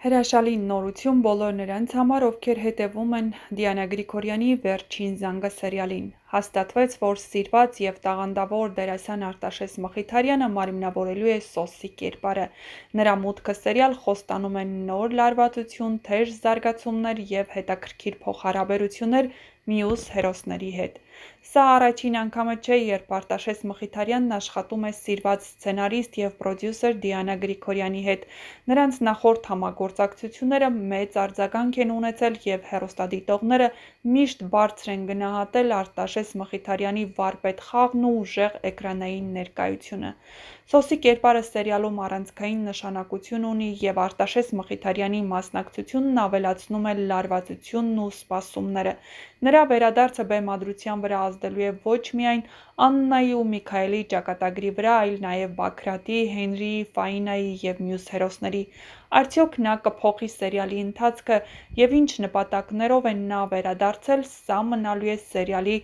Հրաշալի նորություն բոլոր նրանց համար, ովքեր հետևում են Դիանա Գրիգորյանի «Վերջին զանգը» սերիալին։ Հաստատվեց, որ սիրված և տաղանդավոր դերասան Արտաշես Մխիթարյանը մարմնավորելու է Սոսի կերպարը։ Նրա մուտքը սերիալ խոստանում է նոր լարվածություն, թեժ զարգացումներ և հետաքրքիր փոխհարաբերություններ մյուս հերոսների հետ։ Սա առաջին անգամը չէ, երբ Արտաշես Մխիթարյանն աշխատում է սիրված սցենարիստ և պրոդյուսեր Դիանա Գրիգորյանի հետ։ Նրանց նախորդ համագործակցությունները մեծ արձագանք են ունեցել և հեռուստադիտողները միշտ բարձր են գնահատել Արտաշես Մխիթարյանի վարպետ խաղն ու ուժեղ էկրանային ներկայությունը։ Սոսի կերպարը սերիալում առանցքային նշանակություն ունի և Արտաշես Մխիթարյանի մասնակցությունն ավելացնում է լարվածությունն ու սպասումները։ Նրա վերադարձը բեմադրության վրա ազդելու է ոչ միայն Աննայի ու Միքայելի ճակատագրի վրա, այլ նաև Բագրատի, Հենրիի, Ֆաինայի և մյուս հերոսների։ Արդյոք նա կփոխի սերիալի ընթացքը և ինչ նպատակներով է նա վերադարձել, սա մնալու է սերիալի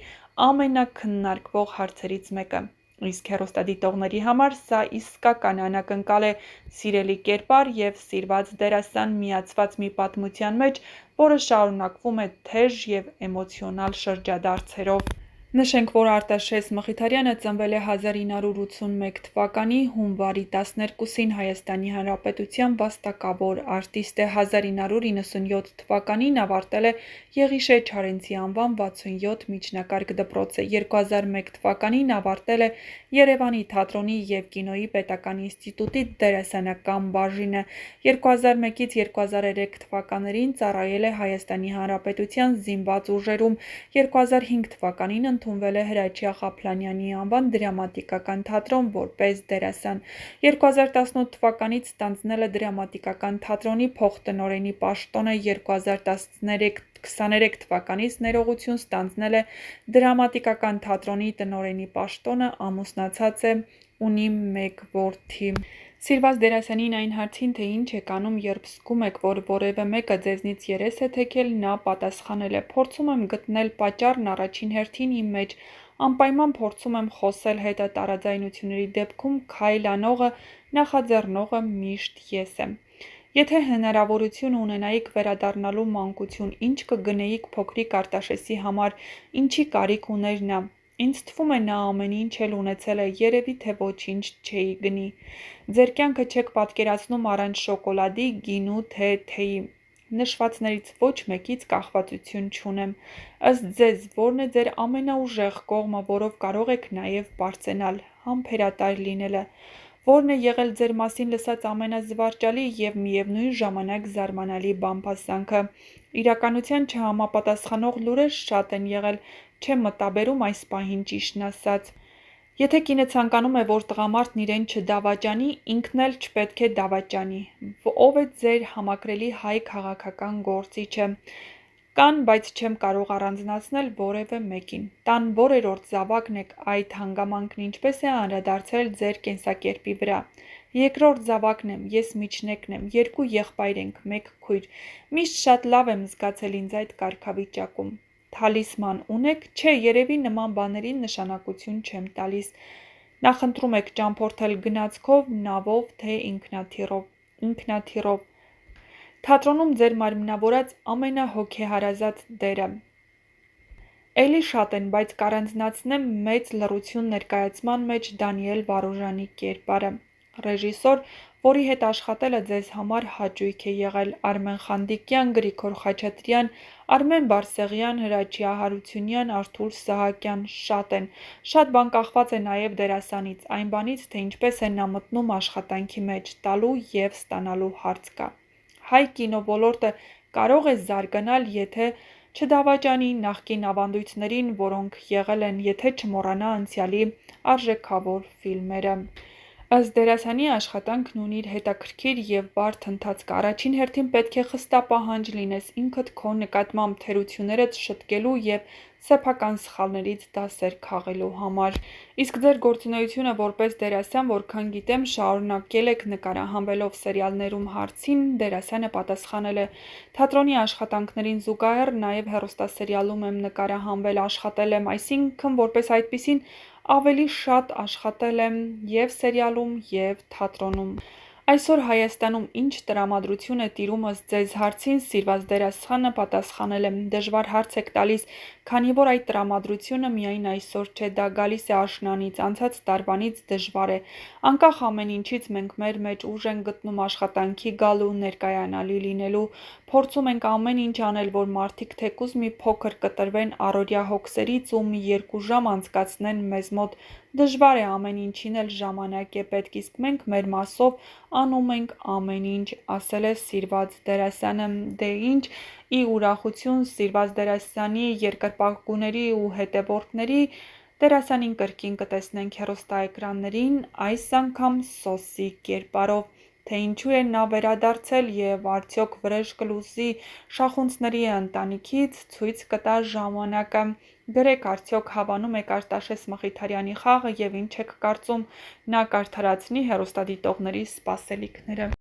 ամենաքննարկվող հարցերից մեկը։ Իսկ հեռուստադիտողների համար սա իսկական անակնկալ է՝ սիրելի կերպար և սիրված դերասան միացված մի պատմության մեջ, որը շարունակվում է թեժ և էմոցիոնալ շրջադարձերով։ Նշենք, որ Արտաշես Մխիթարյանը ծնվել է 1981 թվականի հունվարի 12-ին Հայաստանի Հանրապետության վաստակավոր արտիստ է։ 1997 թվականին ավարտել է Եղիշե Չարենցի անվան 67 միջնակարգ դպրոցը։ 2001 թվականին ավարտել է Երևանի թատրոնի և կինոյի պետական ինստիտուտի դերասանական բաժինը։ 2001-ից 2003 թվականներին ծառայել է Հայաստանի Հանրապետության զինված ուժերում։ 2005 թվականին ընդունվել է Հրաչյա Ղափլանյանի անվան դրամատիկական թատրոն որպես դերասան։ 2018 թվականից ստանձնել է դրամատիկական թատրոնի փոխտնօրենի պաշտոնը։ 2023 թվականից ներողություն ստանձնել է դրամատիկական թատրոնի տնօրենի պաշտոնը, ամուսնացած է, ունի 1 որդի։ Սիրված դերասանին այն հարցին, թե ինչ եք անում, երբ զգում եք, որ որևէ մեկը ձեզնից երես է թեքել, նա պատասխանել է. «Փորձում եմ գտնել պատճառն առաջին հերթին իմ մեջ, անպայման փորձում եմ խոսել հետը, տարաձայնությունների դեպքում քայլ անողը, նախաձեռնողը միշտ ես եմ»։ Եթե հնարավորություն ունենայիք վերադառնալու մանկություն, ինչ կգնեիք փոքրիկ Արտաշեսի համար, ինչի կարիք ուներ նա։ Ինձ թվում է նա ամեն ինչ էլ ունեցել է, երևի թե ոչինչ չէի գնի։ Ձեր կյանքը չեք պատկերացնում առանց շոկոլադի, գինու, թե թեյի։ Նշվածներից ոչ մեկից կախվածություն չունեմ։ Ըստ ձեզ, ո՞րն է ձեր ամենաուժեղ կողմը, որով կարող եք նաև պարծենալ, համբերատար լինելը։ Ո՞րն է եղել ձեր մասին լսած ամենազվարճալի և միևնույն ժամանակ զարմանալի բամբասանքը։ Իրականության չհամապատասխանող լուրեր շատ են եղել, չեմ մտաբերում այս պահին ճիշտն ասած։ Եթե կինը ցանկանում է, որ տղամարդն իրեն չդավաճանի, ինքն էլ չպետք է դավաճանի։ Ո՞վ է ձեր համակրելի հայ քաղաքական գործիչը։ Կան, բայց չեմ կարող առանձնացնել որևէ մեկին։ Տան որերորդ զավակն եք, այդ հանգամանքն ինչպե՞ս է անդրադարձել ձեր կենսակերպի վրա։ Երկրորդ զավակն եմ, ես միջնեկն եմ, 2 եղբայր ենք, 1 քույր։ Միշտ շատ լավ եմ զգացել ինձ այդ կարգավիճակում։ Թալիսման ունե՞ք։ Չէ, երևի նման բաներին նշանակություն չեմ տալիս։ Նախընտրում եք ճամփորդել գնացքով, նավով, թե ինքնաթիռով։ Թատրոնում ձեր մարմնավորած ամենահոգեհարազատ դերը։ Էլի շատ են, բայց կառանձնացնեմ մեծ լռություն ներկայացման մեջ Դանիել Վարուժանի կերպարը։ Ռեժիսոր, որի հետ աշխատելը ձեզ համար հաճույք է եղել։ Արմեն Խանդիկյան, Գրիգոր Խաչատրյան, Արմեն Բարսեղյան, Հրաչյա Հարությունյան, Արթուր Սահակյան։ Շատ են։ Շատ բան կախված է նաև դերասանից, այն բանից, թե ինչպես է նա մտնում աշխատանքի մեջ, տալու և ստանալու հարց կա։ Հայ կինոոլորտը կարո՞ղ է զարգանալ, եթե չդավաճանի նախկին ավանդույթներին, որոնք եղել են, եթե չմոռանա անցյալի արժեքավոր ֆիլմերը։ Ըստ դերասանի աշխատանքն ունի իր հետաքրքիր և բարդ ընթացքը։ Առաջին հերթին պետք է խստապահանջ լինես ինքդ քո նկատմամբ, թերություններդ շտկելու և սեփական սխալներից դասեր քաղելու համար։ Իսկ ձեր գործունեությունը որպես դերասան, որքան գիտեմ, շարունակել եք նկարահանվելով սերիալներում։ Հարցին դերասանը պատասխանել է. «Թատրոնի աշխատանքներին զուգահեռ նաև հեռուստասերիալում եմ նկարահանվել, աշխատել եմ, այսինքն որպես այդպիսին ավելի շատ աշխատել եմ և՛ սերիալում, և՛ թատրոնում»։ Այսօր Հայաստանում ինչ տրամադրություն է տիրում ըստ ձեզ հարցին սիրված դերասանը պատասխանել է. դժվար հարց եք տալիս, քանի որ այդ տրամադրությունը միայն այսօր չէ, դա գալիս է աշնանից, անցած տարվանից դժվար է։ Անկախ ամեն ինչից մենք մեր մեջ ուժ ենք գտնում աշխատանքի գալու, ներկայանալի լինելու, փորձում ենք ամեն ինչ անել, որ մարդիկ թեկուզ մի փոքր կտրվեն առօրյա հոգսերից ու մի 2 ժամ անցկացնեն մեզ մոտ։ Դժվար է, ամեն ինչին էլ ժամանակ է պետք, իսկ մենք մեր մասով անում ենք ամեն ինչ, ասել է սիրված դերասանը։ Դե ինչ, ի ուրախություն սիրված դերասանի երկրպագուների ու հետևորդների, դերասանին կրկին կտեսնենք հեռուստաէկրաններին, այս անգամ սոսի կերպարով։ Թե ինչու է նա վերադարձել և արդյոք վրեժ կլուծի շախունցների ընտանիքից, ցույց կտա ժամանակը։ Գրեք, արդյոք հավանում եք Արտաշես Մխիթարյանի խաղը և ինչ եք կարծում, նա կարդարացնի հեռուստադիտողների սպասելիքները։